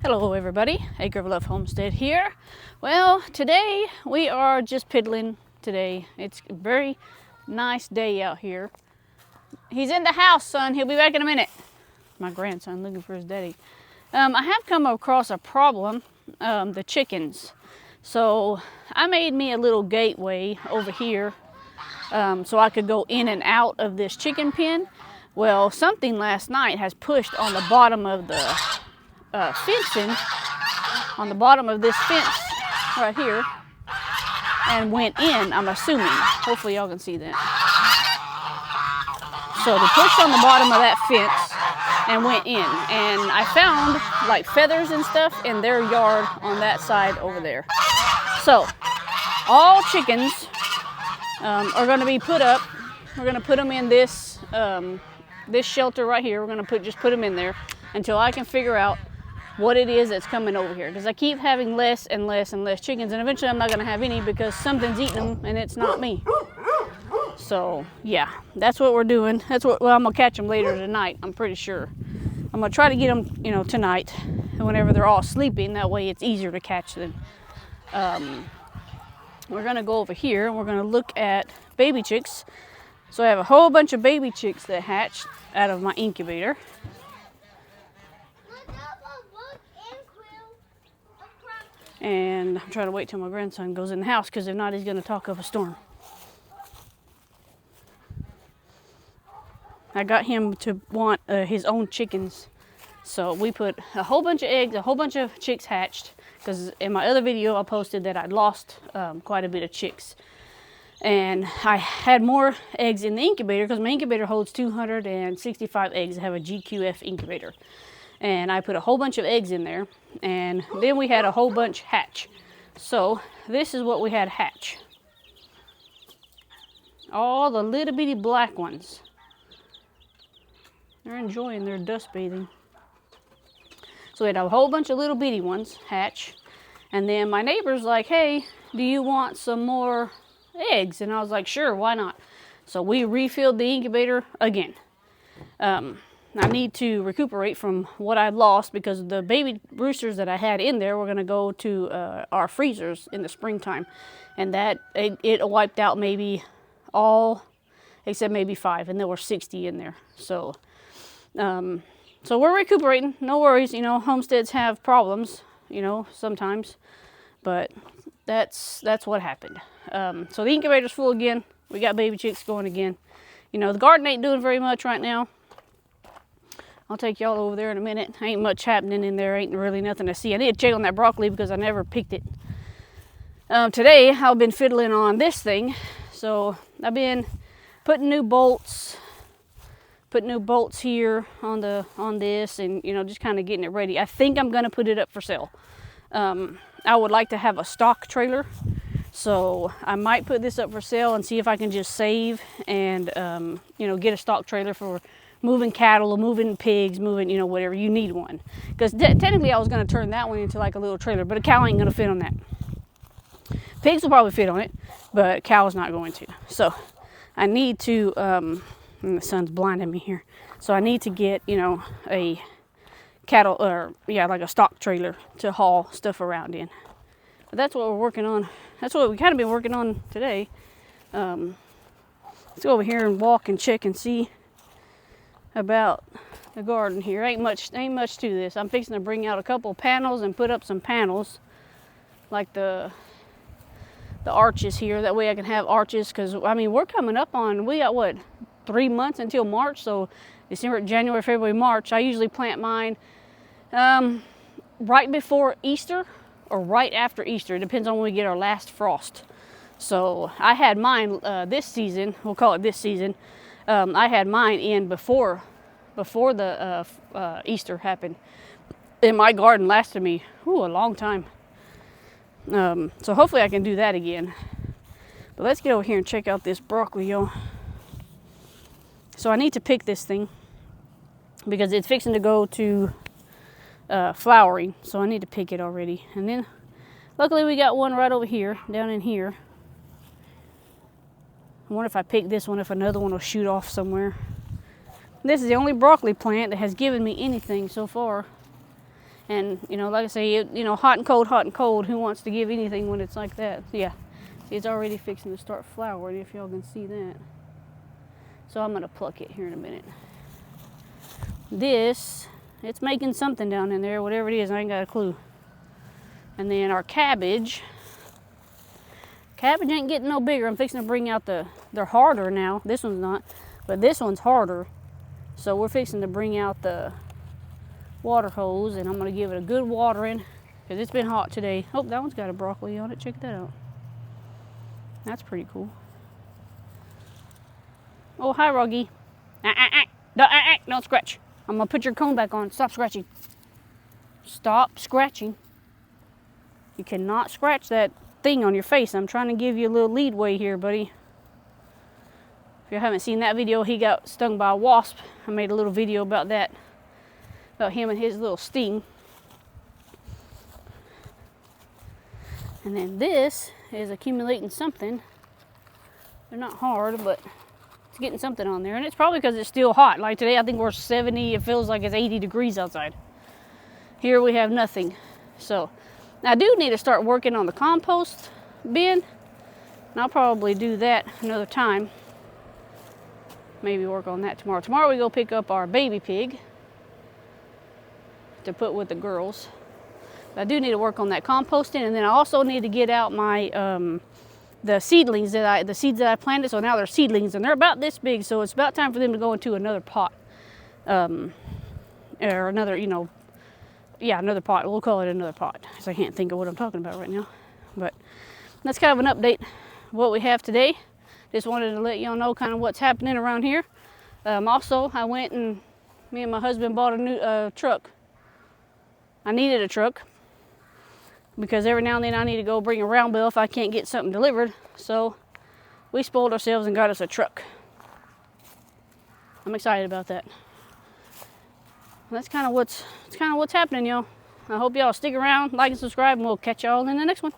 Hello everybody, Acre of Love Homestead here. Well, today we are just piddling today. It's a very nice day out here. He's in the house, son. He'll be back in a minute. My grandson looking for his daddy. I have come across a problem, the chickens. So I made me a little gateway over here so I could go in and out of this chicken pen. Well, something last night has pushed on the bottom of the fencing, on the bottom of this fence right here, and went in, I'm assuming. Hopefully y'all can see that. So they pushed on the bottom of that fence and went in, and I found like feathers and stuff in their yard on that side over there. So all chickens are going to be put up. We're going to put them in this this shelter right here. We're going to just put them in there until I can figure out what it is that's coming over here, because I keep having less and less and less chickens, and eventually I'm not going to have any because something's eating them and it's not me. So yeah, that's what we're doing. Well, I'm going to catch them later tonight, I'm pretty sure. I'm going to try to get them, tonight whenever they're all sleeping. That way it's easier to catch them. We're going to go over here and we're going to look at baby chicks. So I have a whole bunch of baby chicks that hatched out of my incubator. And I'm trying to wait till my grandson goes in the house, because if not, he's going to talk up a storm. I got him to want his own chickens. So we put a whole bunch of eggs, a whole bunch of chicks hatched, because in my other video I posted that I'd lost quite a bit of chicks. And I had more eggs in the incubator because my incubator holds 265 eggs. I have a GQF incubator. And I put a whole bunch of eggs in there, and then we had a whole bunch hatch. So this is what we had hatch. All the little bitty black ones. They're enjoying their dust bathing. So we had a whole bunch of little bitty ones hatch. And then my neighbor's like, hey, do you want some more eggs? And I was like, sure, why not? So we refilled the incubator again. I need to recuperate from what I lost, because the baby roosters that I had in there were going to go to our freezers in the springtime, and that it wiped out maybe all except maybe 5, and there were 60 in there. So so we're recuperating. No worries. Homesteads have problems, sometimes, but that's what happened. So the incubator's full again. We got baby chicks going again. The garden ain't doing very much right now. I'll take y'all over there in a minute. Ain't much happening in there. Ain't really nothing to see. I need to check on that broccoli because I never picked it. Today, I've been fiddling on this thing. So I've been putting new bolts here on this, and just kind of getting it ready. I think I'm gonna put it up for sale. I would like to have a stock trailer, so I might put this up for sale and see if I can just save and get a stock trailer for moving cattle or moving pigs, moving, whatever. You need one. Because technically I was going to turn that one into like a little trailer, but a cow ain't going to fit on that. Pigs will probably fit on it, but a cow's not going to. So I need to, and the sun's blinding me here. So I need to get, a cattle, like a stock trailer to haul stuff around in. But that's what we're working on. That's what we kind of been working on today. Let's go over here and walk and check and see about the garden here. Ain't much to this. I'm fixing to bring out a couple panels and put up some panels like the arches here. That way I can have arches, because we're coming up on, we got what, 3 months until March. So December, January, February, March. I usually plant mine right before Easter or right after Easter. It depends on when we get our last frost. So I had mine this season, we'll call it this season. I had mine in before the Easter happened, and my garden lasted me a long time. So hopefully I can do that again. But let's get over here and check out this broccoli, y'all. So I need to pick this thing because it's fixing to go to flowering. So I need to pick it already. And then luckily we got one right over here, down in here. I wonder if I pick this one, if another one will shoot off somewhere. This is the only broccoli plant that has given me anything so far. And, you know, like I say, you know, hot and cold. Who wants to give anything when it's like that? Yeah. See, it's already fixing to start flowering, if y'all can see that. So I'm going to pluck it here in a minute. This, it's making something down in there, whatever it is, I ain't got a clue. And then our cabbage. Cabbage ain't getting no bigger. I'm fixing to bring out they're harder now. This one's not, but this one's harder. So we're fixing to bring out the water hose, and I'm going to give it a good watering because it's been hot today. Oh, that one's got a broccoli on it. Check that out. That's pretty cool. Oh, hi, Ruggy. Don't scratch. I'm going to put your cone back on. Stop scratching. Stop scratching. You cannot scratch that thing on your face. I'm trying to give you a little leadway here, buddy. If you haven't seen that video, he got stung by a wasp. I made a little video about that. About him and his little sting. And then this is accumulating something. They're not hard, but it's getting something on there. And it's probably because it's still hot. Like today, I think we're 70. It feels like it's 80 degrees outside. Here we have nothing. So I do need to start working on the compost bin. And I'll probably do that another time. Maybe work on that tomorrow. Tomorrow we go pick up our baby pig to put with the girls. But I do need to work on that composting, and then I also need to get out my the seedlings that I planted. So now they're seedlings, and they're about this big. So it's about time for them to go into another pot, or another, you know, yeah, another pot. We'll call it another pot, because I can't think of what I'm talking about right now. But that's kind of an update of what we have today. Just wanted to let y'all know kind of what's happening around here. Also, I went and me and my husband bought a new truck. I needed a truck because every now and then I need to go bring a round bale if I can't get something delivered. So we spoiled ourselves and got us a truck. I'm excited about that. That's kind of what's happening, y'all. I hope y'all stick around, like and subscribe, and we'll catch y'all in the next one.